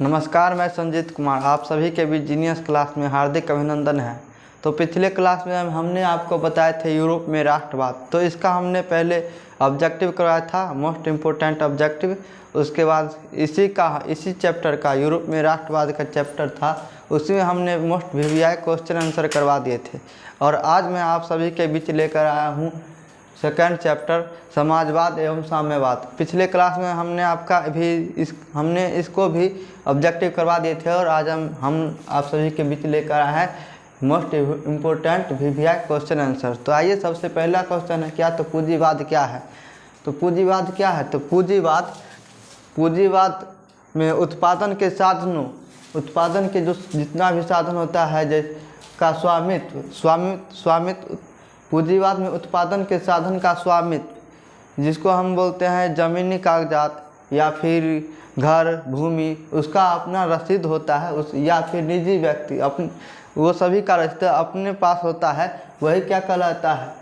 नमस्कार, मैं संजीत कुमार। आप सभी के बीच जीनियस क्लास में हार्दिक अभिनंदन है। तो पिछले क्लास में हमने आपको बताए थे यूरोप में राष्ट्रवाद। तो इसका हमने पहले ऑब्जेक्टिव करवाया था, मोस्ट इम्पोर्टेंट ऑब्जेक्टिव। उसके बाद इसी चैप्टर का यूरोप में राष्ट्रवाद का चैप्टर था, उसी में हमने मोस्ट वीवीआई क्वेश्चन आंसर करवा दिए थे। और आज मैं आप सभी के बीच लेकर आया हूँ सेकंड चैप्टर समाजवाद एवं साम्यवाद। पिछले क्लास में हमने इसको भी ऑब्जेक्टिव करवा दिए थे और आज हम आप सभी के बीच लेकर आए हैं most important VVI question answer. तो आइए, सबसे पहला क्वेश्चन है क्या, तो पूंजीवाद क्या है। तो पूंजीवाद क्या है, तो पूंजीवाद में उत्पादन के जो जितना भी साधन होता है जिसका स्वामित्व पूंजीवाद में उत्पादन के साधन का स्वामित्व, जिसको हम बोलते हैं ज़मीनी कागजात या फिर घर भूमि, उसका अपना रसीद होता है या फिर निजी व्यक्ति वो सभी का रसीद अपने पास होता है, वही क्या कहलाता है,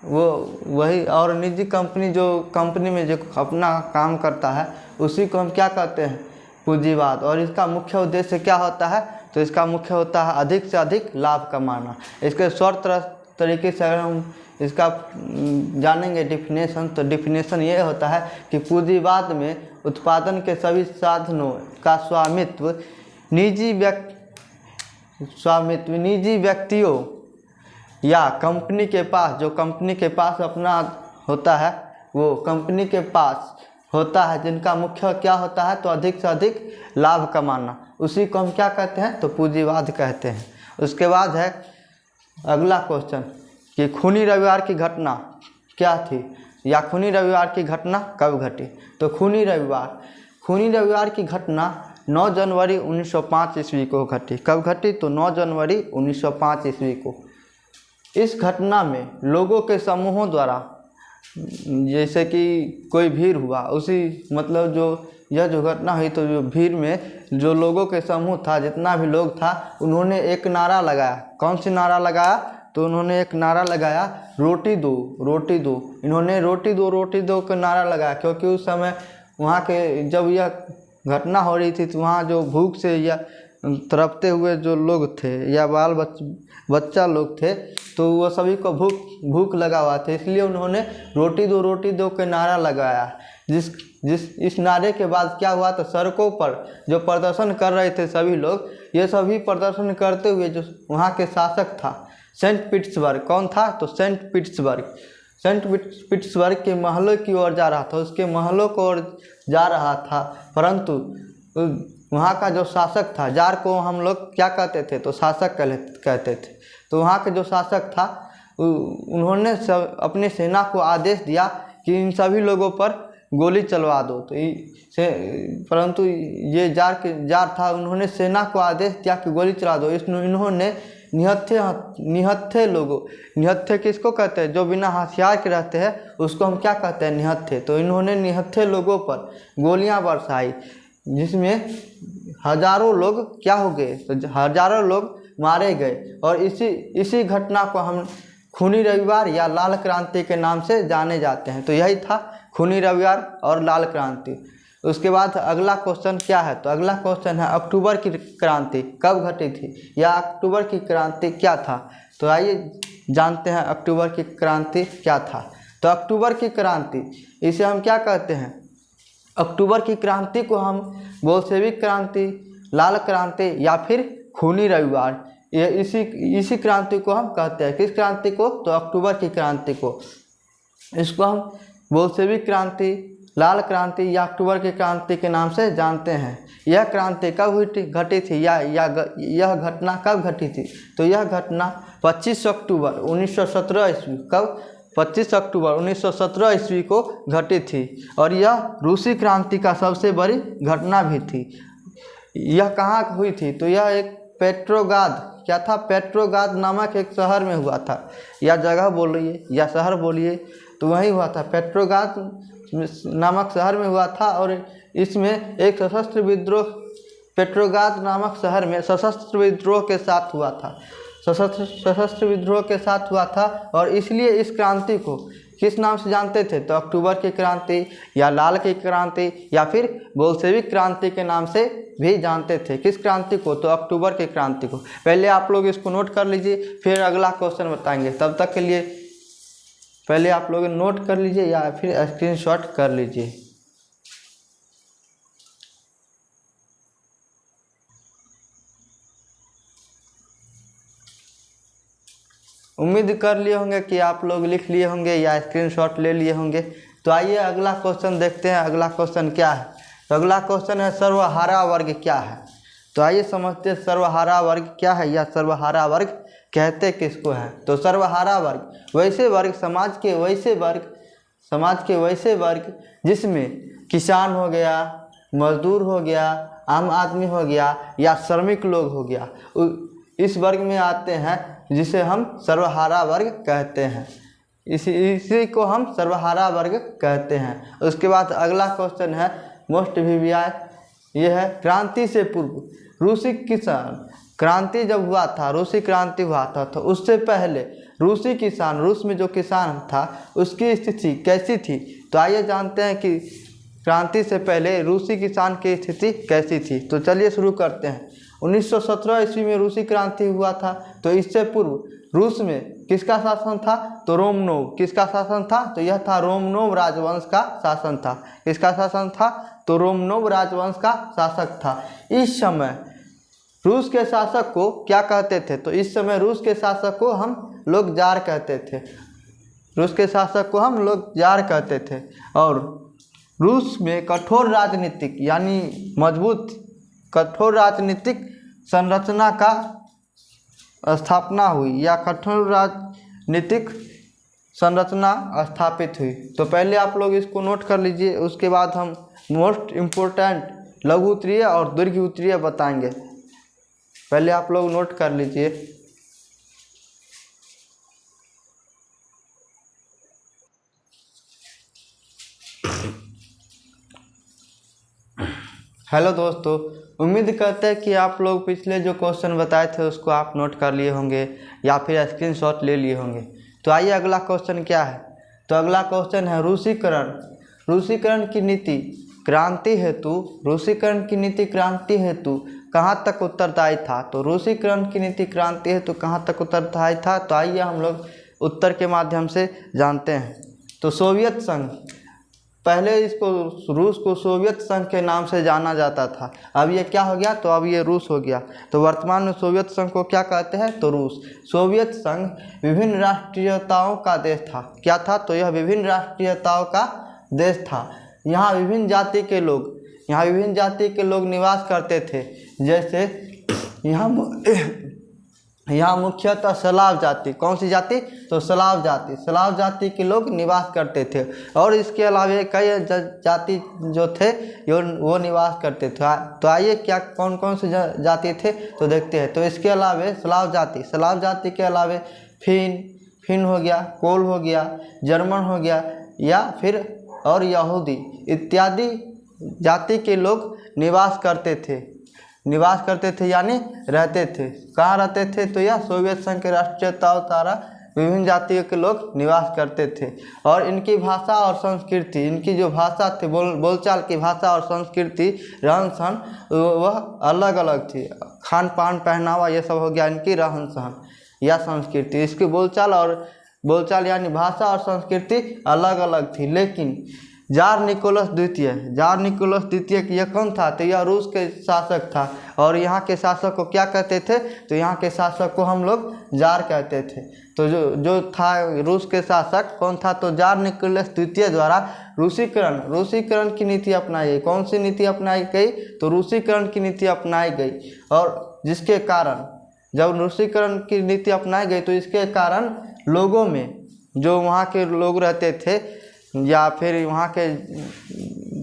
वही। और निजी कंपनी में जो अपना काम करता है उसी को हम क्या कहते हैं, पूंजीवाद। और इसका मुख्य उद्देश्य क्या होता है, तो इसका मुख्य होता है अधिक से अधिक लाभ कमाना। इसके शॉर्ट तरीके से अगर हम इसका जानेंगे डिफिनेशन, तो डिफिनेशन ये होता है कि पूंजीवाद में उत्पादन के सभी साधनों का स्वामित्व निजी व्यक्तियों या कंपनी के पास, जो कंपनी के पास अपना होता है, वो कंपनी के पास होता है, जिनका मुख्य क्या होता है, तो अधिक से अधिक लाभ कमाना, उसी को हम क्या कहते हैं, तो पूंजीवाद कहते हैं। उसके बाद है अगला क्वेश्चन कि खूनी रविवार की घटना क्या थी, या खूनी रविवार की घटना कब घटी। तो खूनी रविवार की घटना 9 जनवरी 1905 ईस्वी को घटी। कब घटी, तो 9 जनवरी 1905 ईस्वी को। इस घटना में लोगों के समूहों द्वारा, जैसे कि कोई भीड़ हुआ, उसी मतलब जो घटना हुई, तो जो भीड़ में जो लोगों के समूह था, जितना भी लोग था, उन्होंने एक नारा लगाया। कौन सी नारा लगाया, तो उन्होंने एक नारा लगाया, रोटी दो रोटी दो। इन्होंने रोटी दो का नारा लगाया, क्योंकि उस समय वहाँ के जब यह घटना हो रही थी, तो वहाँ जो भूख से या तड़पते हुए जो लोग थे या बच्चा लोग थे, तो वो सभी को भूख लगा हुआ था, इसलिए उन्होंने रोटी दो के नारा लगाया। इस नारे के बाद क्या हुआ, तो सड़कों पर जो प्रदर्शन कर रहे थे सभी लोग, ये सभी प्रदर्शन करते हुए जो वहाँ के शासक था सेंट पीटर्सबर्ग, कौन था, तो सेंट पीटर्सबर्ग के महलों की ओर जा रहा था, उसके महलों को ओर जा रहा था। परंतु वहाँ का जो शासक था, जार को हम लोग क्या कहते थे, तो शासक कहते थे। तो वहाँ के जो शासक था, उन्होंने अपनी सेना को आदेश दिया कि इन सभी लोगों पर गोली चलवा दो। तो परंतु ये जार था, उन्होंने सेना को आदेश दिया कि गोली चला दो। इन्होंने निहत्थे किसको कहते हैं, जो बिना हथियार के रहते हैं, उसको हम क्या कहते हैं, निहत्थे। तो इन्होंने निहत्थे लोगों पर गोलियां बरसाई, जिसमें हजारों लोग क्या हो गए, तो हजारों लोग मारे गए। और इसी घटना को हम खूनी रविवार या लाल क्रांति के नाम से जाने जाते हैं। तो यही था खूनी रविवार और लाल क्रांति। उसके बाद अगला क्वेश्चन क्या है, तो अगला क्वेश्चन है अक्टूबर की क्रांति कब घटी थी, या अक्टूबर की क्रांति क्या था। तो आइए जानते हैं अक्टूबर की क्रांति क्या था। तो अक्टूबर की क्रांति, इसे हम क्या कहते हैं, अक्टूबर की क्रांति को हम बोल्शेविक क्रांति, लाल क्रांति या फिर खूनी रविवार, ये इसी क्रांति को हम कहते हैं। किस क्रांति को, तो अक्टूबर की क्रांति को। इसको हम बोल्शेविक क्रांति, लाल क्रांति या अक्टूबर की क्रांति के नाम से जानते हैं। यह क्रांति कब घटी थी, या यह घटना कब घटी थी, तो यह घटना 25 अक्टूबर 1917 ईस्वी, कब, 25 अक्टूबर 1917 ईस्वी को घटी थी। और यह रूसी क्रांति का सबसे बड़ी घटना भी थी। यह कहाँ हुई थी, तो यह एक पेट्रोग्राद, क्या था, पेट्रोग्राद नामक एक शहर में हुआ था, या जगह बोलिए या शहर बोलिए, तो वहीं हुआ था, पेट्रोग्राद नामक शहर में हुआ था। और इसमें एक सशस्त्र विद्रोह पेट्रोग्राद नामक शहर में सशस्त्र विद्रोह के साथ हुआ था, सशस्त्र विद्रोह के साथ हुआ था। और इसलिए इस क्रांति को किस नाम से जानते थे? तो अक्टूबर की क्रांति या लाल की क्रांति या फिर बोल्शेविक क्रांति के नाम से भी जानते थे। किस क्रांति को? तो अक्टूबर की क्रांति को। पहले आप लोग इसको नोट कर लीजिए, फिर अगला क्वेश्चन बताएंगे। तब तक के लिए पहले आप लोग नोट कर लीजिए या फिर स्क्रीनशॉट कर लीजिए। उम्मीद कर लिए होंगे कि आप लोग लिख लिए होंगे या स्क्रीनशॉट ले लिए होंगे। तो आइए अगला क्वेश्चन देखते हैं। अगला क्वेश्चन क्या है? तो अगला क्वेश्चन है सर्वहारा वर्ग क्या है? तो आइए समझते हैं सर्वहारा वर्ग क्या है या सर्वहारा वर्ग कहते किसको है। तो सर्वहारा वर्ग वैसे वर्ग, समाज के वैसे वर्ग जिसमें किसान हो गया, मजदूर हो गया, आम आदमी हो गया या श्रमिक लोग हो गया, इस वर्ग में आते हैं, जिसे हम सर्वहारा वर्ग कहते हैं। इसी को हम सर्वहारा वर्ग कहते हैं। उसके बाद अगला क्वेश्चन है मोस्ट वीवीआई, यह है क्रांति से पूर्व रूसी किसान। क्रांति जब हुआ था, रूसी क्रांति हुआ था, तो उससे पहले रूसी किसान, रूस में जो किसान था उसकी स्थिति कैसी थी? तो आइए जानते हैं कि क्रांति से पहले रूसी किसान की स्थिति कैसी थी। तो चलिए शुरू करते हैं। 1917 ईस्वी में रूसी क्रांति हुआ था। तो इससे पूर्व रूस में किसका शासन था? तो रोमनोव। किसका शासन था? तो यह था रोमनोव राजवंश का शासन था। किसका शासन था? तो रोमनोव राजवंश का शासक था। इस समय रूस के शासक को क्या कहते थे? तो इस समय रूस के शासक को हम लोग जार कहते थे। रूस के शासक को हम लोग जार कहते थे। और रूस में कठोर राजनीतिक यानी मजबूत कठोर राजनीतिक संरचना का स्थापना हुई या कठोर राजनीतिक संरचना स्थापित हुई। तो पहले आप लोग इसको नोट कर लीजिए। उसके बाद हम मोस्ट इम्पोर्टेंट लघु उत्तरीय और दीर्घ उत्तरीय बताएंगे। पहले आप लोग नोट कर लीजिए। हेलो दोस्तों, उम्मीद करते हैं कि आप लोग पिछले जो क्वेश्चन बताए थे उसको आप नोट कर लिए होंगे या फिर स्क्रीनशॉट ले लिए होंगे। तो आइए अगला क्वेश्चन क्या है? तो अगला क्वेश्चन है रूसीकरण। रूसीकरण की नीति क्रांति हेतु रूसीकरण की नीति क्रांति हेतु कहाँ तक उत्तरदायी था? तो रूसीकरण की नीति क्रांति हेतु कहाँ तक उत्तरदायी था? तो आइए हम लोग उत्तर के माध्यम से जानते हैं। तो सोवियत संघ, पहले इसको रूस को सोवियत संघ के नाम से जाना जाता था। अब ये क्या हो गया? तो अब ये रूस हो गया। तो वर्तमान में सोवियत संघ को क्या कहते हैं? तो रूस। सोवियत संघ विभिन्न राष्ट्रीयताओं का देश था। क्या था? तो यह विभिन्न राष्ट्रीयताओं का देश था। यहाँ विभिन्न जाति के लोग निवास करते थे। जैसे यहाँ मुख्यतः स्लाव जाति, कौन सी जाति? तो स्लाव जाति के लोग निवास करते थे। और इसके अलावा कई जाति जो थे वो निवास करते थे। तो आइए क्या कौन कौन से जाति थे तो देखते हैं। तो इसके अलावा स्लाव जाति के अलावा फिन हो गया, कोल हो गया, जर्मन हो गया या फिर और यहूदी इत्यादि जाति के लोग निवास करते थे यानी रहते थे। कहाँ रहते थे? तो यह सोवियत संघ के राष्ट्रीयताओं द्वारा विभिन्न जातियों के लोग निवास करते थे। और इनकी भाषा और संस्कृति, इनकी जो भाषा थी, बोलचाल की भाषा और संस्कृति, रहन सहन, वह अलग अलग थी। खान पान, पहनावा, ये सब हो गया इनकी रहन सहन या संस्कृति। इसकी बोलचाल यानी भाषा और संस्कृति अलग अलग थी। लेकिन जार निकोलस द्वितीय यह कौन था? तो यह रूस के शासक था। और यहाँ के शासक को क्या कहते थे? तो यहाँ के शासक को हम लोग जार कहते थे। तो जो था रूस के शासक कौन था? तो जार निकोलस द्वितीय द्वारा रूसीकरण की नीति अपनाई गई। कौन सी नीति अपनाई गई? तो रूसीकरण की नीति अपनाई गई। और जिसके कारण जब रूसीकरण की नीति अपनाई गई तो इसके कारण लोगों में, जो वहाँ के लोग रहते थे या फिर वहाँ के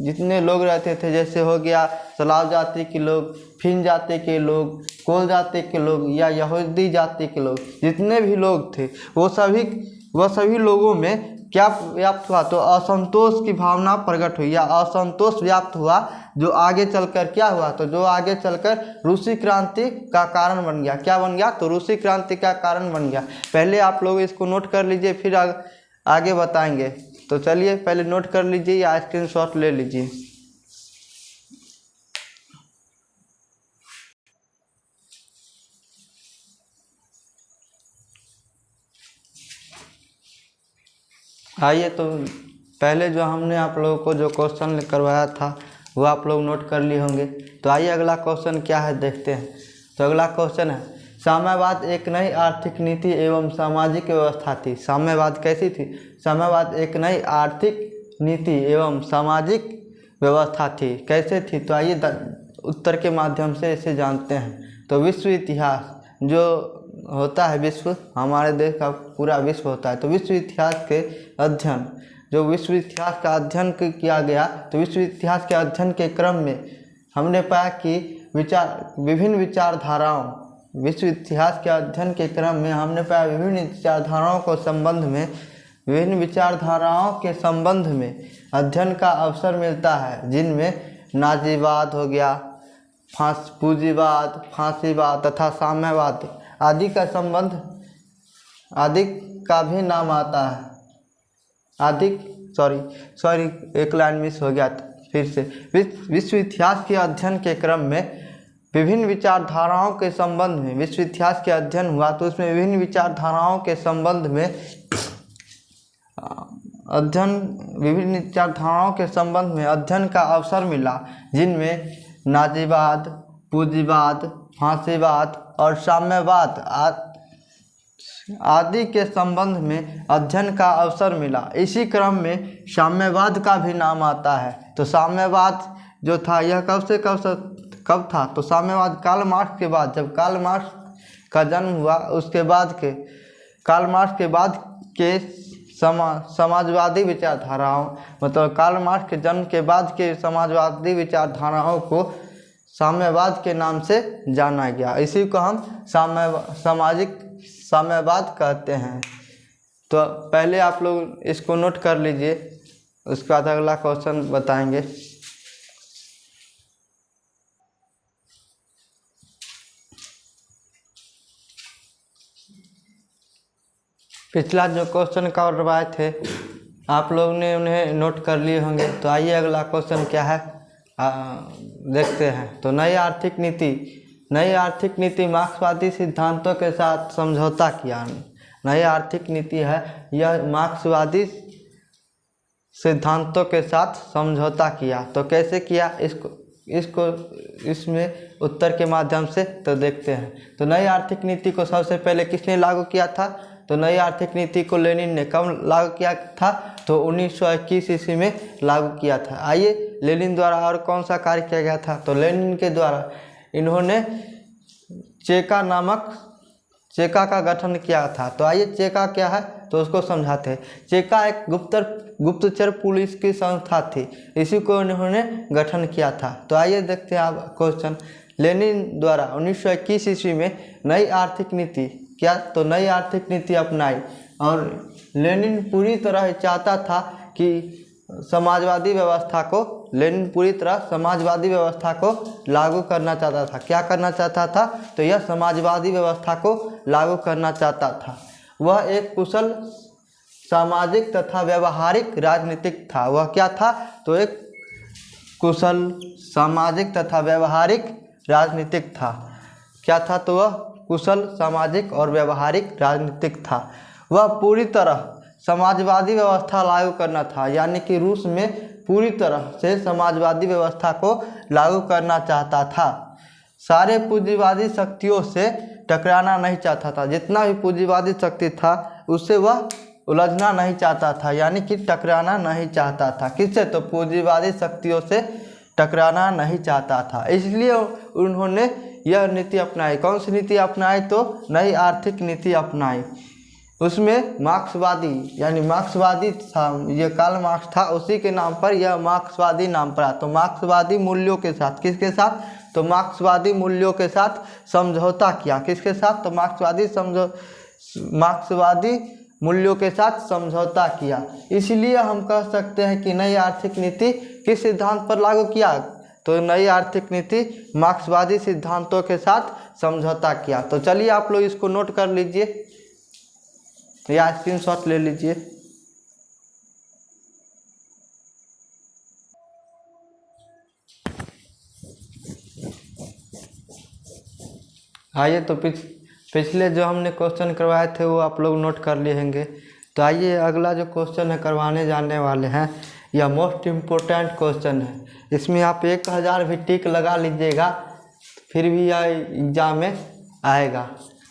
जितने लोग रहते थे, जैसे हो गया स्लाव जाति के लोग, फिन जाति के लोग, कोल जाति के लोग या यहूदी जाति के लोग, जितने भी लोग थे वो सभी लोगों में क्या व्याप्त हुआ? तो असंतोष की भावना प्रकट हुई या असंतोष व्याप्त हुआ, जो आगे चलकर क्या हुआ? तो जो आगे चलकर रूसी क्रांति का कारण बन गया। क्या बन गया? तो रूसी क्रांति का कारण बन गया। पहले आप लोग इसको नोट कर लीजिए, फिर आगे बताएंगे। तो चलिए पहले नोट कर लीजिए या स्क्रीनशॉट ले लीजिए। आइए, तो पहले जो हमने आप लोगों को जो क्वेश्चन करवाया था वो आप लोग नोट कर लिए होंगे। तो आइए अगला क्वेश्चन क्या है देखते हैं। तो अगला क्वेश्चन है, साम्यवाद एक नई आर्थिक नीति एवं सामाजिक व्यवस्था थी। साम्यवाद कैसी थी? साम्यवाद एक नई आर्थिक नीति एवं सामाजिक व्यवस्था थी। कैसे थी? तो आइए उत्तर के माध्यम से इसे जानते हैं। तो विश्व इतिहास जो होता है, विश्व हमारे देश का पूरा विश्व होता है, तो विश्व इतिहास के अध्ययन, जो विश्व इतिहास का अध्ययन किया गया, तो विश्व इतिहास के अध्ययन के क्रम में हमने पाया कि विभिन्न विचारधाराओं, विश्व इतिहास के अध्ययन के क्रम में हमने पाया विभिन्न विचारधाराओं के संबंध में अध्ययन का अवसर मिलता है, जिनमें नाजीवाद हो गया, पूंजीवाद, फांसीवाद तथा साम्यवाद आदि का संबंध, आदि का भी नाम आता है। सॉरी एक लाइन मिस हो गया था, फिर से। विश्व इतिहास के अध्ययन के क्रम में विभिन्न विचारधाराओं के संबंध में, विश्व इतिहास के अध्ययन हुआ तो उसमें विभिन्न विचारधाराओं के संबंध में अध्ययन का अवसर मिला, जिनमें नाजीवाद, पूंजीवाद, फांसीवाद और साम्यवाद आदि के संबंध में अध्ययन का अवसर मिला। इसी क्रम में साम्यवाद का भी नाम आता है। तो साम्यवाद जो था यह कब था? तो साम्यवाद कार्ल मार्क्स के बाद, जब कार्ल मार्क्स का जन्म हुआ उसके बाद के, कार्ल मार्क्स के बाद के समाजवादी विचारधाराओं, मतलब कार्ल मार्क्स के जन्म के बाद के समाजवादी विचारधाराओं को साम्यवाद के नाम से जाना गया। इसी को हम साम्यवाद कहते हैं। तो पहले आप लोग इसको नोट कर लीजिए, उसके बाद अगला क्वेश्चन बताएंगे। पिछला जो क्वेश्चन करवाए थे आप लोग ने उन्हें नोट कर लिए होंगे। तो आइए अगला क्वेश्चन क्या है देखते हैं। तो नई आर्थिक नीति मार्क्सवादी सिद्धांतों के साथ समझौता किया। नई आर्थिक नीति है, यह मार्क्सवादी सिद्धांतों के साथ समझौता किया। तो कैसे किया इसमें उत्तर के माध्यम से तो देखते हैं। तो नई आर्थिक नीति को सबसे पहले किसने लागू किया था? तो नई आर्थिक नीति को लेनिन ने कब लागू किया था? तो 1921 ईस्वी में लागू किया था। आइए, लेनिन द्वारा और कौन सा कार्य किया गया था? तो लेनिन के द्वारा इन्होंने चेका का गठन किया था। तो आइए, चेका क्या है तो उसको समझाते हैं। चेका एक गुप्तचर पुलिस की संस्था थी, इसी को इन्होंने गठन किया था। तो आइए देखते हैं आप क्वेश्चन। लेनिन द्वारा 1921 ईस्वी में नई आर्थिक नीति क्या? तो नई आर्थिक नीति अपनाई, और लेनिन पूरी तरह चाहता था कि समाजवादी व्यवस्था को लागू करना चाहता था। क्या करना चाहता था? तो यह समाजवादी व्यवस्था को लागू करना चाहता था। वह एक कुशल सामाजिक तथा व्यवहारिक राजनीतिक था। वह क्या था? तो एक कुशल सामाजिक तथा व्यवहारिक राजनीतिक था। क्या था? तो वह कुशल सामाजिक और व्यवहारिक राजनीतिक था। वह पूरी तरह समाजवादी व्यवस्था लागू करना था, यानी कि रूस में पूरी तरह से समाजवादी व्यवस्था को लागू करना चाहता था। सारे पूंजीवादी शक्तियों से टकराना नहीं चाहता था। जितना भी पूंजीवादी शक्ति था उससे वह उलझना नहीं चाहता था, यानी कि टकराना नहीं चाहता था। किससे? तो पूंजीवादी शक्तियों से टकराना नहीं चाहता था। इसलिए उन्होंने यह नीति अपनाई। कौन सी नीति अपनाई? तो नई आर्थिक नीति अपनाई। उसमें मार्क्सवादी, यानी मार्क्सवादी था, ये कार्ल मार्क्स था, उसी के नाम पर यह मार्क्सवादी नाम पड़ा। तो मार्क्सवादी मूल्यों के साथ, किसके साथ? तो मार्क्सवादी मूल्यों के साथ समझौता किया। किसके साथ? तो मार्क्सवादी मूल्यों के साथ समझौता किया। इसलिए हम कह सकते हैं कि नई आर्थिक नीति किस सिद्धांत पर लागू किया? तो नई आर्थिक नीति मार्क्सवादी सिद्धांतों के साथ समझौता किया। तो चलिए आप लोग इसको नोट कर लीजिए या स्क्रीनशॉट ले लीजिए। आइए तो पिछले जो हमने क्वेश्चन करवाए थे वो आप लोग नोट कर लिए होंगे। तो आइए अगला जो क्वेश्चन है करवाने जाने वाले हैं, यह मोस्ट इम्पोर्टेंट क्वेश्चन है। इसमें आप 1000 भी टिक लगा लीजिएगा फिर भी यह एग्जाम में आएगा।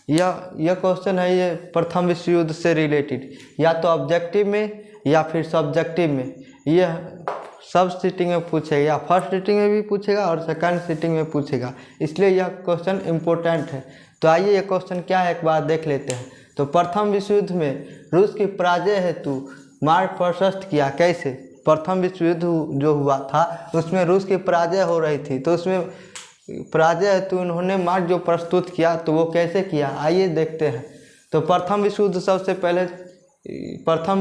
यह क्वेश्चन है ये प्रथम विश्व युद्ध से रिलेटेड, या तो ऑब्जेक्टिव में या फिर सब्जेक्टिव में। यह सब सीटिंग में पूछेगा, या फर्स्ट सीटिंग में भी पूछेगा और सेकंड सीटिंग में पूछेगा, इसलिए यह क्वेश्चन इम्पोर्टेंट है। तो आइए ये क्वेश्चन क्या है एक बार देख लेते हैं। तो प्रथम विश्व युद्ध में रूस की पराजय हेतु मार्ग प्रशस्त किया। कैसे? प्रथम विश्व युद्ध जो हुआ था उसमें रूस की पराजय हो रही थी, तो उसमें पराजय हेतु उन्होंने मार्ग जो प्रस्तुत किया तो वो कैसे किया, आइए देखते हैं। तो प्रथम विश्व युद्ध सबसे पहले प्रथम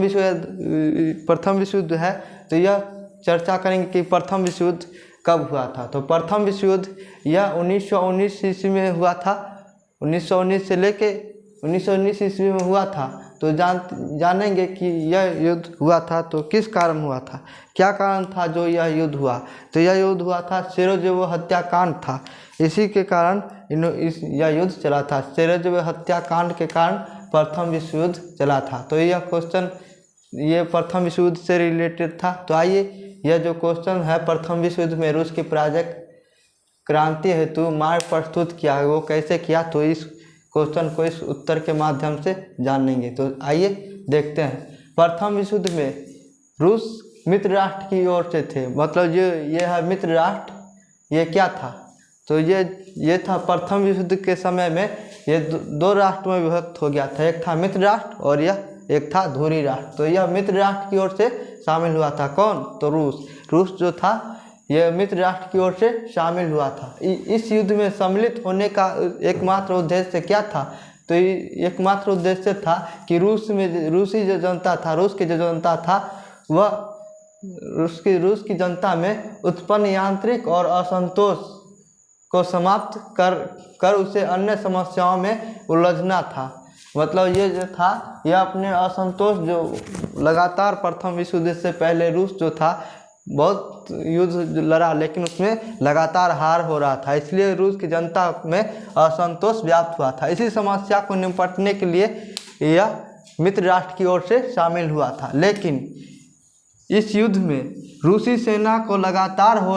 विश्व युद्ध है, तो यह चर्चा करेंगे कि प्रथम विश्व युद्ध कब हुआ था। तो प्रथम विश्व युद्ध यह 1919 ईस्वी में हुआ था। 1919 से लेके 1919 ईस्वी में हुआ था। तो जानेंगे कि यह युद्ध हुआ था तो किस कारण हुआ था, क्या कारण था जो यह युद्ध हुआ। तो यह युद्ध हुआ था सेरोजेवो हत्याकांड था, इसी के कारण यह युद्ध चला था। सेरोजेवो हत्याकांड के कारण प्रथम विश्व युद्ध चला था। तो यह क्वेश्चन ये प्रथम विश्व युद्ध से रिलेटेड था। तो आइए यह जो क्वेश्चन है, प्रथम विश्व युद्ध में रूस की पराजय क्रांति हेतु मार्ग प्रस्तुत किया, वो कैसे किया, तो इस क्वेश्चन को इस उत्तर के माध्यम से जानेंगे। तो आइए देखते हैं। प्रथम विश्व युद्ध में रूस मित्र राष्ट्र की ओर से थे, मतलब ये है मित्र राष्ट्र। ये क्या था, तो ये था प्रथम विश्व युद्ध के समय में ये दो राष्ट्र में विभक्त हो गया था, एक था मित्र राष्ट्र और यह एक था धुरी राष्ट्र। तो यह मित्र राष्ट्र की ओर से शामिल हुआ था। कौन? तो रूस जो था यह मित्र राष्ट्र की ओर से शामिल हुआ था। इस युद्ध में सम्मिलित होने का एकमात्र उद्देश्य क्या था, तो एकमात्र उद्देश्य था कि रूस की जो जनता था वह रूस की जनता में उत्पन्न यांत्रिक और असंतोष को समाप्त कर उसे अन्य समस्याओं में उलझना था। मतलब ये जो था यह अपने असंतोष जो लगातार प्रथम विश्व युद्ध से पहले रूस जो था बहुत युद्ध लड़ा, लेकिन उसमें लगातार हार हो रहा था, इसलिए रूस की जनता में असंतोष व्याप्त हुआ था। इसी समस्या को निपटने के लिए यह मित्र राष्ट्र की ओर से शामिल हुआ था। लेकिन इस युद्ध में रूसी सेना को लगातार हार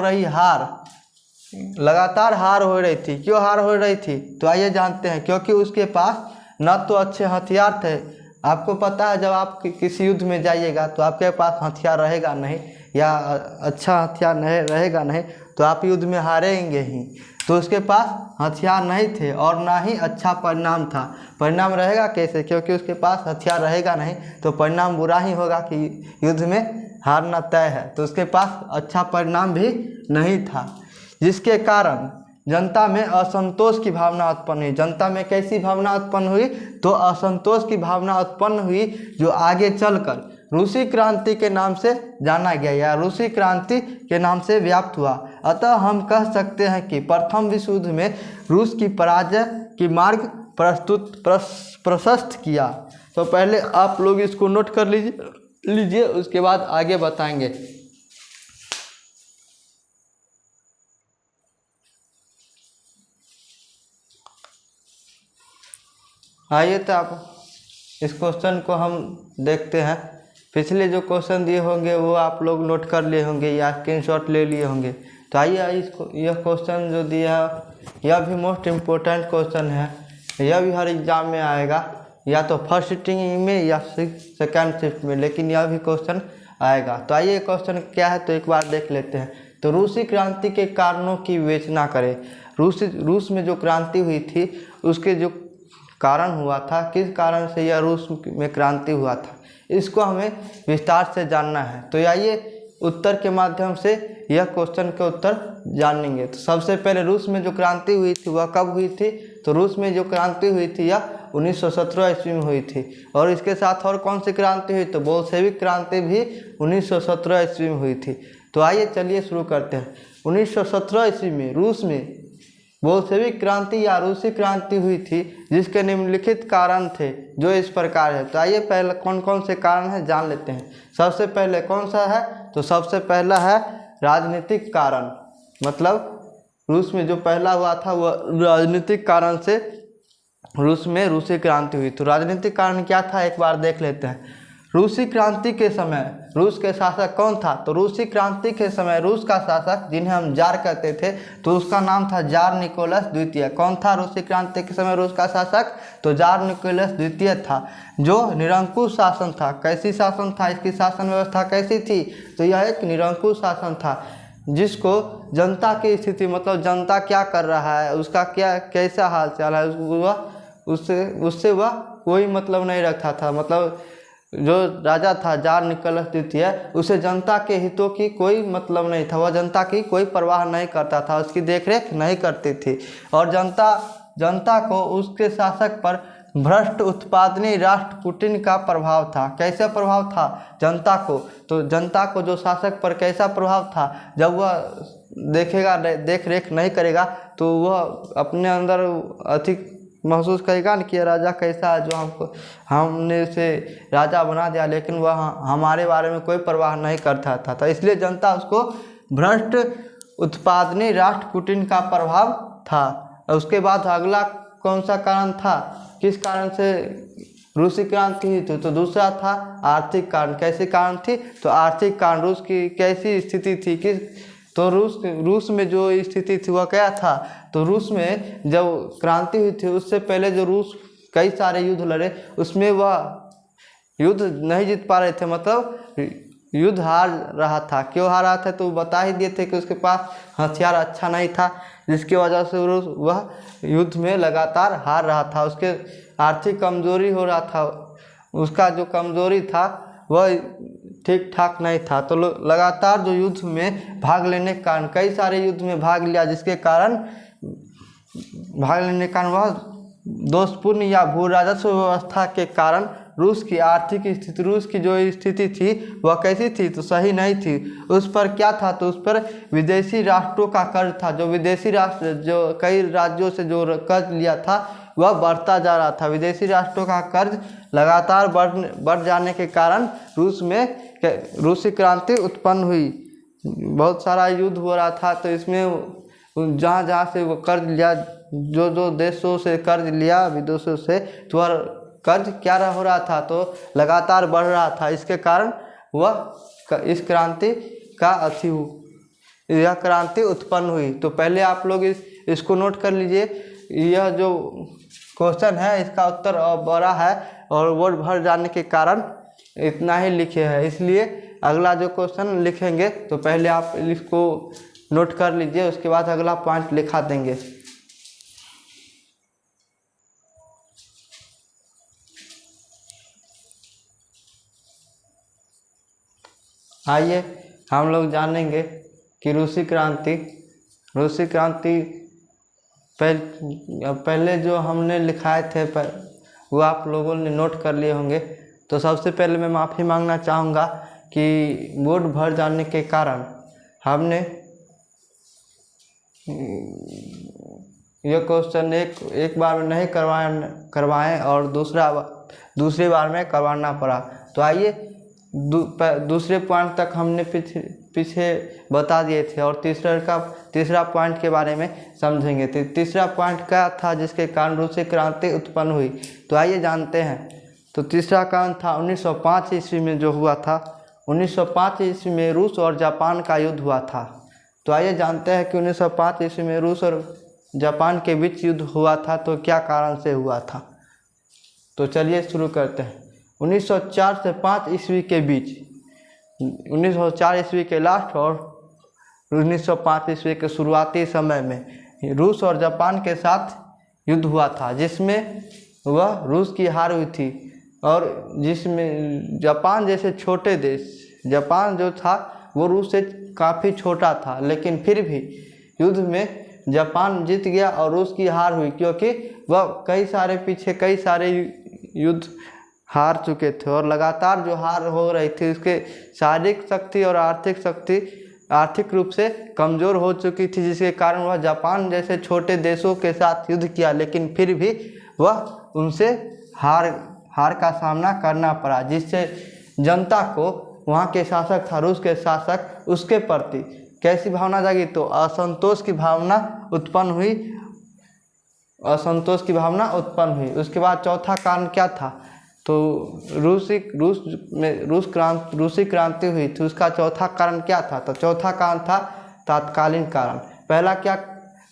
हो रही थी। क्यों हार हो रही थी, तो आइए जानते हैं। क्योंकि उसके पास न तो अच्छे हथियार थे। आपको पता है जब आप किसी युद्ध में जाइएगा तो आपके पास हथियार रहेगा नहीं, या अच्छा हथियार नहीं रहेगा नहीं, तो आप युद्ध में हारेंगे ही। तो उसके पास हथियार नहीं थे और ना ही अच्छा परिणाम था। परिणाम रहेगा कैसे, क्योंकि उसके पास हथियार रहेगा नहीं तो परिणाम बुरा ही होगा कि युद्ध में हारना तय है। तो उसके पास अच्छा परिणाम भी नहीं था, जिसके कारण जनता में असंतोष की भावना उत्पन्न हुई। जनता में कैसी भावना उत्पन्न हुई, तो असंतोष की भावना उत्पन्न हुई, जो आगे चलकर रूसी क्रांति के नाम से जाना गया या रूसी क्रांति के नाम से व्याप्त हुआ। अतः हम कह सकते हैं कि प्रथम विश्व युद्ध में रूस की पराजय की मार्ग प्रशस्त किया। तो पहले आप लोग इसको नोट कर लीजिए, उसके बाद आगे बताएंगे। आइए तो आप इस क्वेश्चन को हम देखते हैं। पिछले जो क्वेश्चन दिए होंगे वो आप लोग नोट कर लिए होंगे या स्क्रीनशॉट ले लिए होंगे। तो आइए यह क्वेश्चन जो दिया यह भी मोस्ट इम्पोर्टेंट क्वेश्चन है। यह भी हर एग्जाम में आएगा, या तो फर्स्ट सिटिंग में या सेकेंड शिफ्ट में, लेकिन यह भी क्वेश्चन आएगा। तो आइए क्वेश्चन क्या है तो एक बार देख लेते हैं। तो रूसी क्रांति के कारणों की विवेचना करें। रूस में जो क्रांति हुई थी उसके जो कारण हुआ था, किस कारण से यह रूस में क्रांति हुआ था, इसको हमें विस्तार से जानना है। तो आइए उत्तर के माध्यम से यह क्वेश्चन के उत्तर जानेंगे। तो सबसे पहले रूस में जो क्रांति हुई थी वह कब हुई थी, तो रूस में जो क्रांति हुई थी यह 1917 ईस्वी में हुई थी। और इसके साथ और कौन सी क्रांति हुई, तो बोल्शेविक क्रांति भी 1917 ईस्वी में हुई थी। तो आइए चलिए शुरू करते हैं। 1917 ईस्वी में रूस में बोल्शेविक क्रांति या रूसी क्रांति हुई थी, जिसके निम्नलिखित कारण थे जो इस प्रकार है। तो आइए पहले कौन कौन से कारण हैं जान लेते हैं। सबसे पहले कौन सा है, तो सबसे पहला है राजनीतिक कारण। मतलब रूस में जो पहला हुआ था वह राजनीतिक कारण से रूस में रूसी क्रांति हुई। तो राजनीतिक कारण क्या था, एक बार देख लेते हैं। रूसी क्रांति के समय रूस के शासक कौन था? तो रूसी क्रांति के समय रूस का शासक, जिन्हें हम जार कहते थे, तो उसका नाम था जार निकोलस द्वितीय। कौन था रूसी क्रांति के समय रूस का शासक? तो जार निकोलस द्वितीय था, जो निरंकुश शासन था। कैसी शासन था? इसकी शासन व्यवस्था कैसी थी? तो यह एक निरंकुश शासन था, जिसको जनता की स्थिति, मतलब जनता क्या कर रहा है, उसका क्या कैसा हाल चाल है, उससे वह कोई मतलब नहीं रखता था। मतलब जो राजा था जार निकोलस द्वितीय, उसे जनता के हितों की कोई मतलब नहीं था। वह जनता की कोई परवाह नहीं करता था, उसकी देखरेख नहीं करती थी। और जनता को उसके शासक पर भ्रष्ट उत्पादनी राष्ट्र पुतिन का प्रभाव था। कैसा प्रभाव था जनता को? तो जनता को जो शासक पर कैसा प्रभाव था, जब वह देख रेख नहीं करेगा तो वह अपने अंदर अधिक महसूस करेगा न कि राजा कैसा है, जो हमने उसे राजा बना दिया, लेकिन वह हमारे बारे में कोई परवाह नहीं करता था। तो इसलिए जनता उसको भ्रष्ट उत्पादनी राष्ट्र पुतिन का प्रभाव था। उसके बाद अगला कौन सा कारण था, किस कारण से रूसी क्रांति हुई? तो दूसरा था आर्थिक कारण। कैसे कारण थी? तो आर्थिक कारण। रूस की कैसी स्थिति थी, तो रूस में जो स्थिति थी वह क्या था? तो रूस में जब क्रांति हुई थी, उससे पहले जो रूस कई सारे युद्ध लड़े, उसमें वह युद्ध नहीं जीत पा रहे थे, मतलब युद्ध हार रहा था। क्यों हार रहा था? तो बता ही दिए थे कि उसके पास हथियार अच्छा नहीं था, जिसकी वजह से वह युद्ध में लगातार हार रहा था। उसके आर्थिक कमजोरी हो रहा था, उसका जो कमजोरी था वह ठीक ठाक नहीं था। तो लगातार जो युद्ध में भाग लेने के कारण, कई सारे युद्ध में भाग लिया, जिसके कारण भाग लेने के कारण वह दोषपूर्ण या भू राजस्व व्यवस्था के कारण रूस की आर्थिक स्थिति, रूस की जो स्थिति थी वह कैसी थी? तो सही नहीं थी। उस पर क्या था? तो उस पर विदेशी राष्ट्रों का कर्ज था। जो विदेशी राष्ट्र, जो कई राज्यों से जो कर्ज लिया था, वह बढ़ता जा रहा था। विदेशी राष्ट्रों का कर्ज लगातार बढ़ जाने के कारण रूस में रूसी क्रांति उत्पन्न हुई। बहुत सारा युद्ध हो रहा था, तो इसमें जहाँ से वो कर्ज लिया, जो देशों से कर्ज लिया विदेशों से, तो वह कर्ज क्या हो रहा था? तो लगातार बढ़ रहा था। इसके कारण वह इस क्रांति का यह क्रांति उत्पन्न हुई। तो पहले आप लोग इसको नोट कर लीजिए। यह जो क्वेश्चन है इसका उत्तर बड़ा है और वर्ड भर जाने के कारण इतना ही लिखे हैं। इसलिए अगला जो क्वेश्चन लिखेंगे तो पहले आप इसको नोट कर लीजिए, उसके बाद अगला पॉइंट लिखा देंगे। आइए हम लोग जानेंगे कि रूसी क्रांति पहले जो हमने लिखाए थे वो आप लोगों ने नोट कर लिए होंगे। तो सबसे पहले मैं माफ़ी मांगना चाहूँगा कि बोर्ड भर जाने के कारण हमने यह क्वेश्चन एक बार में नहीं करवाएं और दूसरी बार में करवाना पड़ा। तो आइए दूसरे पॉइंट तक हमने पीछे बता दिए थे और तीसरा पॉइंट के बारे में समझेंगे। तो तीसरा पॉइंट क्या था जिसके कारण रूसी क्रांति उत्पन्न हुई? तो आइए जानते हैं। तो तीसरा कारण था 1905 ईस्वी में जो हुआ था। 1905 ईस्वी में रूस और जापान का युद्ध हुआ था। तो आइए जानते हैं कि 1905 ईस्वी में रूस और जापान के बीच युद्ध हुआ था, तो क्या कारण से हुआ था? तो चलिए शुरू करते हैं। 1904 से 5 ईस्वी के बीच, 1904 ईस्वी के लास्ट और 1905 ईस्वी के शुरुआती समय में रूस और जापान के साथ युद्ध हुआ था, जिसमें वह रूस की हार हुई थी और जिसमें जापान जैसे छोटे देश, जापान जो था वो रूस से काफ़ी छोटा था, लेकिन फिर भी युद्ध में जापान जीत गया और रूस की हार हुई, क्योंकि वह कई सारे युद्ध हार चुके थे और लगातार जो हार हो रही थी उसके शारीरिक शक्ति और आर्थिक रूप से कमज़ोर हो चुकी थी, जिसके कारण वह जापान जैसे छोटे देशों के साथ युद्ध किया, लेकिन फिर भी वह उनसे हार का सामना करना पड़ा, जिससे जनता को, वहाँ के शासक था रूस के शासक, उसके प्रति कैसी भावना जागी? तो असंतोष की भावना उत्पन्न हुई असंतोष की भावना उत्पन्न हुई। उसके बाद चौथा कारण क्या था, तो रूसी क्रांति हुई थी, उसका चौथा कारण क्या था, तो चौथा कारण था तात्कालीन कारण।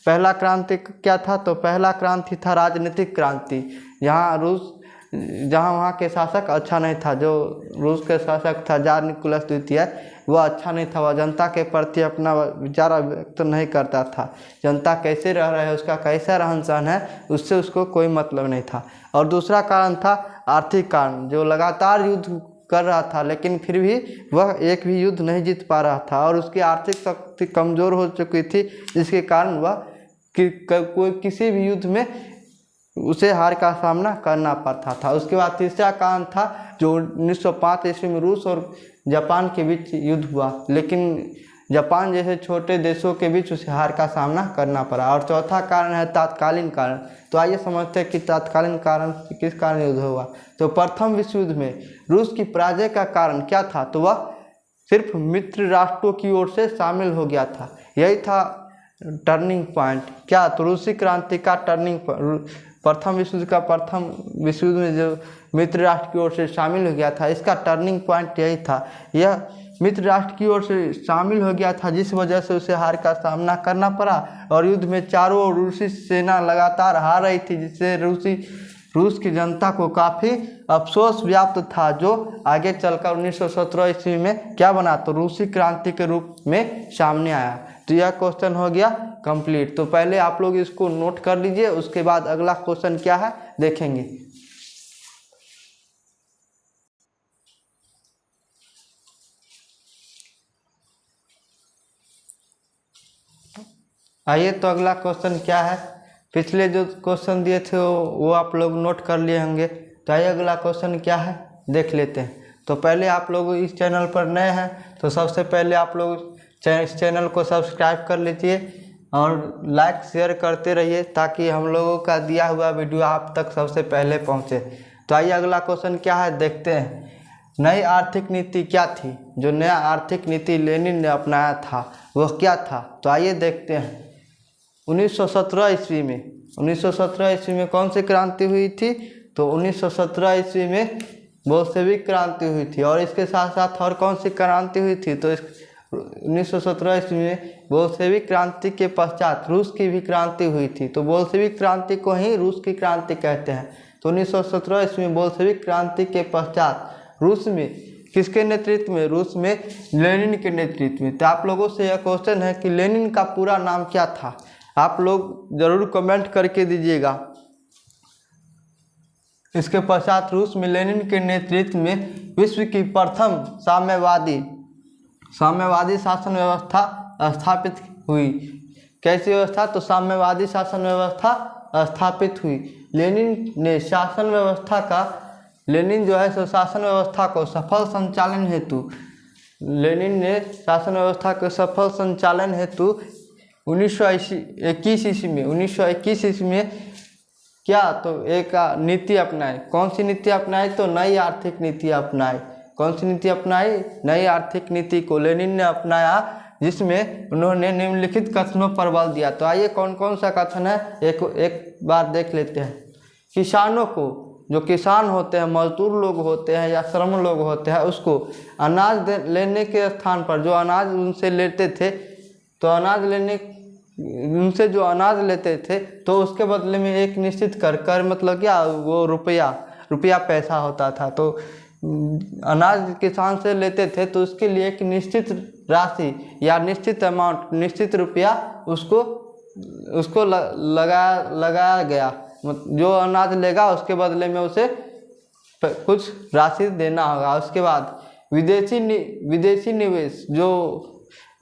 पहला क्रांति क्या था, तो पहला क्रांति था राजनीतिक क्रांति। जहाँ वहाँ के शासक अच्छा नहीं था, जो रूस के शासक था जार निकोलस द्वितीय, वह अच्छा नहीं था, वह जनता के प्रति अपना विचार व्यक्त नहीं करता था। जनता कैसे रह रहा है, उसका कैसा रहन सहन है, उससे उसको कोई मतलब नहीं था। और दूसरा कारण था आर्थिक कारण, जो लगातार युद्ध कर रहा था लेकिन फिर भी वह एक भी युद्ध नहीं जीत पा रहा था और उसकी आर्थिक शक्ति कमज़ोर हो चुकी थी, जिसके कारण वह कोई किसी भी युद्ध में उसे हार का सामना करना पड़ता था। उसके बाद तीसरा कारण था जो 1905 ईस्वी में रूस और जापान के बीच युद्ध हुआ, लेकिन जापान जैसे छोटे देशों के बीच उसे हार का सामना करना पड़ा। और चौथा कारण है तात्कालीन कारण। तो आइए समझते हैं कि तात्कालीन कारण किस कारण युद्ध हुआ। तो प्रथम विश्व युद्ध में रूस की पराजय का कारण क्या था, तो वह सिर्फ मित्र राष्ट्रों की ओर से शामिल हो गया था। यही था टर्निंग पॉइंट। क्या, तो रूसी क्रांति का टर्निंग प्रथम विश्व युद्ध में जो मित्र राष्ट्र की ओर से शामिल हो गया था, इसका टर्निंग पॉइंट यही था। यह मित्र राष्ट्र की ओर से शामिल हो गया था, जिस वजह से उसे हार का सामना करना पड़ा और युद्ध में चारों ओर रूसी सेना लगातार हार रही थी, जिससे रूस की जनता को काफ़ी अफसोस व्याप्त था, जो आगे चलकर 1917 ईस्वी में क्या बना, तो रूसी क्रांति के रूप में सामने आया। तो यह क्वेश्चन हो गया कंप्लीट। तो पहले आप लोग इसको नोट कर लीजिए, उसके बाद अगला क्वेश्चन क्या है देखेंगे। आइए, तो अगला क्वेश्चन क्या है। पिछले जो क्वेश्चन दिए थे वो आप लोग नोट कर लिए होंगे। तो आइए अगला क्वेश्चन क्या है देख लेते हैं। तो पहले आप लोग इस चैनल पर नए हैं तो सबसे पहले आप लोग इस चैनल को सब्सक्राइब कर लीजिए और लाइक शेयर करते रहिए, ताकि हम लोगों का दिया हुआ वीडियो आप तक सबसे पहले पहुंचे। तो आइए अगला क्वेश्चन क्या है देखते हैं। नई आर्थिक नीति क्या थी, जो नया आर्थिक नीति लेनिन ने अपनाया था वह क्या था। तो आइए देखते हैं। 1917 ईस्वी में कौन सी क्रांति हुई थी, तो 1917 ईस्वी में बोल्शेविक क्रांति हुई थी। और इसके साथ साथ और कौन सी क्रांति हुई थी, तो 1917 ईस्वी में बोल्शेविक क्रांति के पश्चात रूस की भी क्रांति हुई थी। तो बोल्शेविक क्रांति को ही रूस की क्रांति कहते हैं। तो 1917 ईस्वी में बोल्शेविक क्रांति के पश्चात रूस में किसके नेतृत्व में, रूस में लेनिन के नेतृत्व में। तो आप लोगों से यह क्वेश्चन है कि लेनिन का पूरा नाम क्या था, आप लोग जरूर कमेंट करके दीजिएगा। इसके पश्चात रूस में लेनिन के नेतृत्व में विश्व की प्रथम साम्यवादी शासन व्यवस्था स्थापित हुई। कैसी व्यवस्था, तो साम्यवादी शासन व्यवस्था स्थापित हुई। लेनिन जो है सो शासन व्यवस्था को सफल संचालन हेतु 1921 ईस्वी में क्या, तो एक नीति अपनाई। कौन सी नीति अपनाई, तो नई आर्थिक नीति अपनाई। कौन सी नीति अपनाई, नई आर्थिक नीति को लेनिन ने अपनाया, जिसमें उन्होंने निम्नलिखित कथनों पर बल दिया। तो आइए कौन कौन सा कथन है एक बार देख लेते हैं। किसानों को, जो किसान होते हैं, मजदूर लोग होते हैं या श्रम लोग होते हैं, उसको अनाज लेने के स्थान पर जो अनाज उनसे लेते थे, तो उनसे जो अनाज लेते थे तो उसके बदले में एक निश्चित कर मतलब क्या, वो रुपया पैसा होता था। तो अनाज किसान से लेते थे तो उसके लिए एक निश्चित राशि या निश्चित अमाउंट, निश्चित रुपया उसको लगाया गया। जो अनाज लेगा उसके बदले में उसे कुछ राशि देना होगा। उसके बाद विदेशी निवेश, जो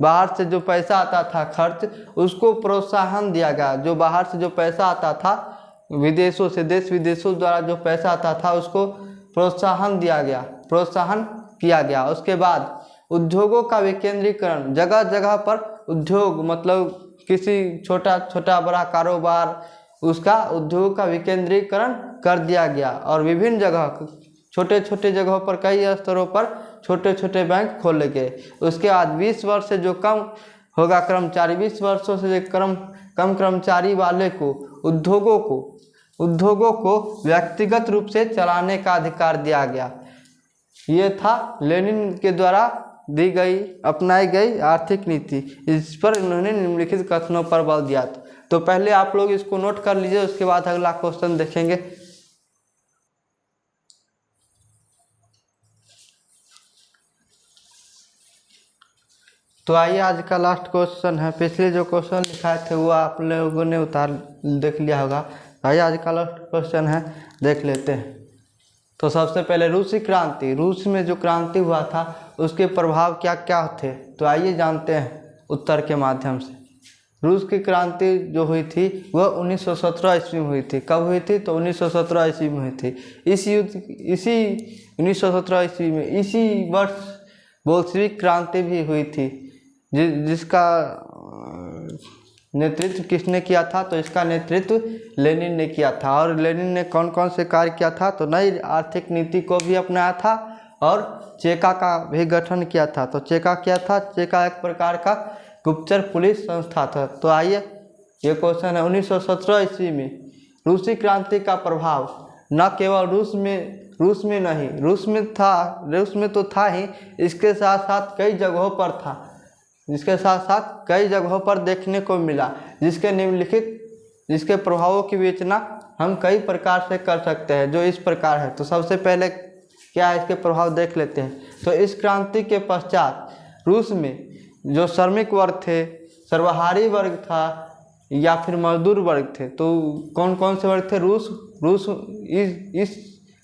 बाहर से जो पैसा आता था खर्च, उसको प्रोत्साहन दिया गया। जो बाहर से जो पैसा आता था विदेशों से, देश विदेशों द्वारा जो पैसा आता था उसको प्रोत्साहन किया गया। उसके बाद उद्योगों का विकेंद्रीकरण, जगह जगह पर उद्योग मतलब किसी छोटा बड़ा कारोबार, उसका उद्योग का विकेंद्रीकरण कर दिया गया। और विभिन्न जगह, छोटे जगहों पर, कई स्तरों पर छोटे बैंक खोले गए। उसके बाद 20 वर्ष से जो कम होगा कर्मचारी। 20 वर्षों से कम कर्मचारी वाले को उद्योगों को व्यक्तिगत रूप से चलाने का अधिकार दिया गया। ये था लेनिन के द्वारा अपनाई गई आर्थिक नीति। इस पर इन्होंने निम्नलिखित कथनों पर बल दिया। तो पहले आप लोग इसको नोट कर लीजिए, उसके बाद अगला क्वेश्चन देखेंगे। तो आइए आज का लास्ट क्वेश्चन है। पिछले जो क्वेश्चन लिखाए थे वो आप लोगों ने देख लिया होगा। आइए आज का लास्ट क्वेश्चन है, देख लेते हैं। तो सबसे पहले रूसी क्रांति, रूस में जो क्रांति हुआ था उसके प्रभाव क्या क्या थे, तो आइए जानते हैं उत्तर के माध्यम से। रूस की क्रांति जो हुई थी वह 1917 ईस्वी में हुई थी। कब हुई थी? तो 1917 ईस्वी में हुई थी। इसी 1917 ईस्वी में इसी वर्ष बोल्शेविक क्रांति भी हुई थी, जिसका नेतृत्व किसने किया था? तो इसका नेतृत्व लेनिन ने किया था। और लेनिन ने कौन कौन से कार्य किया था? तो नई आर्थिक नीति को भी अपनाया था और चेका का भी गठन किया था। तो चेका क्या था? चेका एक प्रकार का गुप्तचर पुलिस संस्था था। तो आइए ये क्वेश्चन है, 1917 ईस्वी में रूसी क्रांति का प्रभाव न केवल रूस में नहीं, रूस में तो था ही, इसके साथ साथ कई जगहों पर देखने को मिला, जिसके प्रभावों की विवेचना हम कई प्रकार से कर सकते हैं, जो इस प्रकार है। तो सबसे पहले क्या है, इसके प्रभाव देख लेते हैं। तो इस क्रांति के पश्चात रूस में जो श्रमिक वर्ग थे, सर्वहारी वर्ग था या फिर मजदूर वर्ग थे, तो कौन कौन से वर्ग थे? इस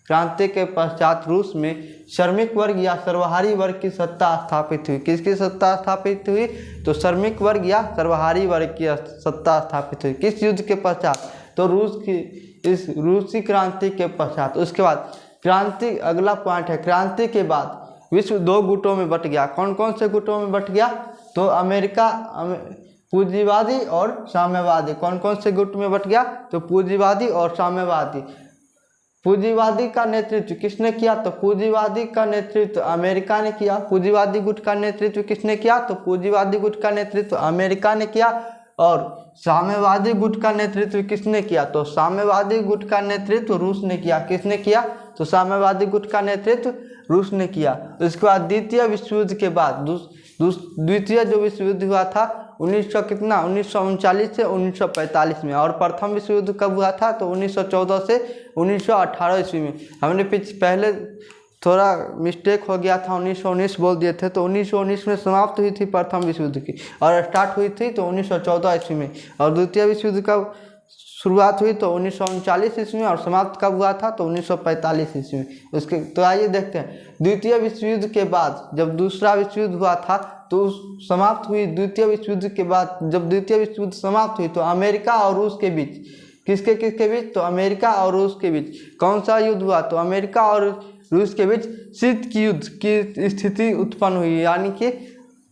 क्रांति के पश्चात रूस में श्रमिक वर्ग या सर्वहारी वर्ग की सत्ता स्थापित हुई। किसकी सत्ता स्थापित हुई? तो श्रमिक वर्ग या सर्वहारी वर्ग की सत्ता स्थापित हुई। किस युद्ध के पश्चात? तो रूसी क्रांति के पश्चात। उसके बाद क्रांति, अगला पॉइंट है, क्रांति के बाद विश्व दो गुटों में बट गया। कौन कौन से गुटों में बट गया? तो पूंजीवादी और साम्यवादी। कौन कौन से गुट में बट गया? तो पूंजीवादी और साम्यवादी। पूंजीवादी का नेतृत्व किसने किया? तो पूंजीवादी का नेतृत्व अमेरिका ने किया। पूंजीवादी गुट का नेतृत्व किसने किया? तो पूंजीवादी गुट का नेतृत्व अमेरिका ने किया। और साम्यवादी गुट का नेतृत्व किसने किया? तो साम्यवादी गुट का नेतृत्व रूस ने किया। किसने किया? तो साम्यवादी गुट का नेतृत्व रूस ने किया। उसके बाद द्वितीय विश्व युद्ध के बाद द्वितीय जो विश्व युद्ध हुआ था 1939 से 1945 में, और प्रथम विश्व युद्ध कब हुआ था? तो 1914 से 1918 ईस्वी में। हमने पहले थोड़ा मिस्टेक हो गया था, 1919 बोल दिए थे। तो 1919 में समाप्त हुई थी प्रथम विश्व युद्ध की, और स्टार्ट हुई थी तो 1914 ईस्वी में। और द्वितीय विश्व युद्ध का शुरुआत हुई तो 1939 ईस्वी में, और समाप्त कब हुआ था? तो 1945 ईस्वी में। तो आइए देखते हैं, द्वितीय विश्व युद्ध के बाद जब दूसरा विश्व युद्ध हुआ था तो समाप्त हुई। द्वितीय विश्व युद्ध के बाद जब द्वितीय विश्व युद्ध समाप्त हुई तो अमेरिका और रूस के बीच, किसके बीच? तो अमेरिका और रूस के बीच कौन सा युद्ध हुआ? तो अमेरिका और रूस के बीच शीत युद्ध की स्थिति उत्पन्न हुई। यानी कि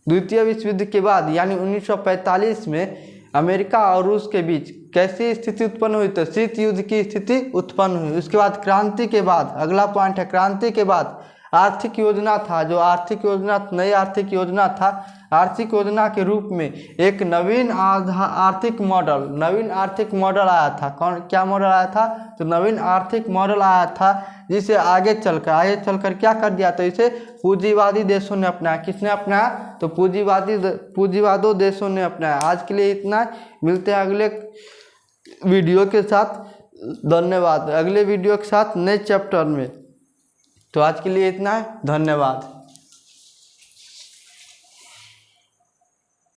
द्वितीय विश्व युद्ध के बाद यानी 1945 में अमेरिका और रूस के बीच कैसी स्थिति उत्पन्न हुई? तो शीत युद्ध की स्थिति उत्पन्न हुई। उसके बाद क्रांति के बाद, अगला पॉइंट है, क्रांति के बाद आर्थिक योजना था, जो नई आर्थिक योजना था। आर्थिक योजना के रूप में एक नवीन आर्थिक मॉडल आया था। क्या मॉडल आया था? तो नवीन आर्थिक मॉडल आया था, जिसे आगे चलकर क्या कर दिया? तो इसे पूंजीवादी देशों ने अपनाया। किसने अपनाया? तो पूंजीवादों देशों ने अपनाया। आज के लिए इतना, मिलते हैं अगले वीडियो के साथ। धन्यवाद। अगले वीडियो के साथ नए चैप्टर में। तो आज के लिए इतना है, धन्यवाद।